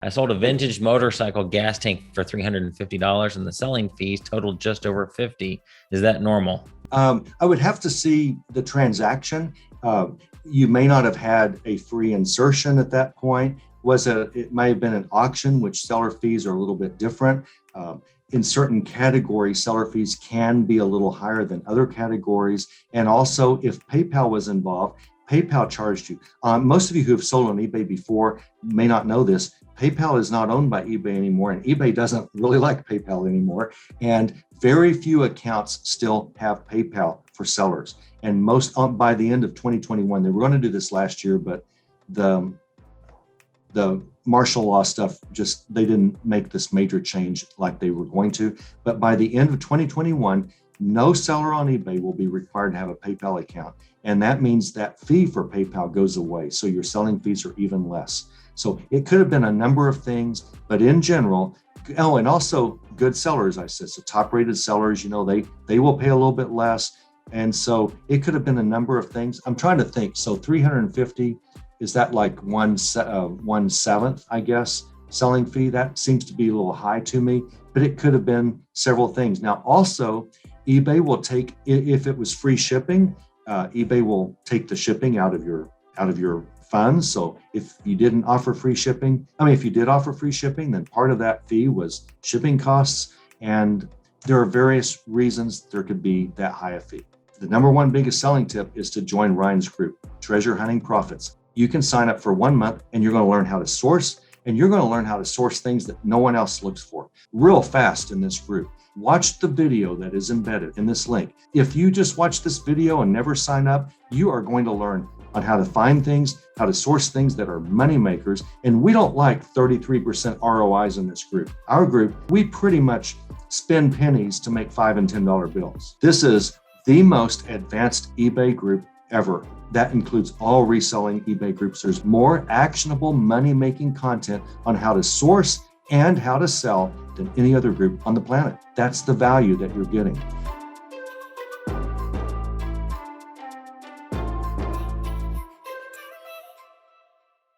I sold a vintage motorcycle gas tank for $350 and the selling fees totaled just over 50. Is that normal? I would have to see the transaction. You may not have had a free insertion at that point. It may have been an auction, which seller fees are a little bit different. In certain categories, seller fees can be a little higher than other categories. And also, if PayPal was involved, PayPal charged you. Most of you who have sold on eBay before may not know this. PayPal is not owned by eBay anymore, and eBay doesn't really like PayPal anymore. And very few accounts still have PayPal for sellers. And most by the end of 2021, they were going to do this last year, but the martial law stuff, they didn't make this major change like they were going to. But by the end of 2021, no seller on eBay will be required to have a PayPal account. And that means that fee for PayPal goes away. So your selling fees are even less. So it could have been a number of things, but in general, and also good sellers, I said, so top rated sellers, they will pay a little bit less. And so it could have been a number of things. I'm trying to think. So 350, is that like 1/7, I guess, selling fee? That seems to be a little high to me, but it could have been several things. Now, also, eBay will take, if it was free shipping, eBay will take the shipping out of your funds. So if you didn't offer free shipping, if you did offer free shipping, then part of that fee was shipping costs. And there are various reasons there could be that high a fee. The number one biggest selling tip is to join Ryan's group, Treasure Hunting Profits. You can sign up for 1 month and you're going to learn how to source, and you're going to learn how to source things that no one else looks for real fast in this group. Watch the video that is embedded in this link. If you just watch this video and never sign up, you are going to learn on how to find things, how to source things that are money makers. And we don't like 33% ROIs in this group. Our group, we pretty much spend pennies to make $5 and $10 bills. This is the most advanced eBay group ever. That includes all reselling eBay groups. There's more actionable money-making content on how to source and how to sell than any other group on the planet. That's the value that you're getting.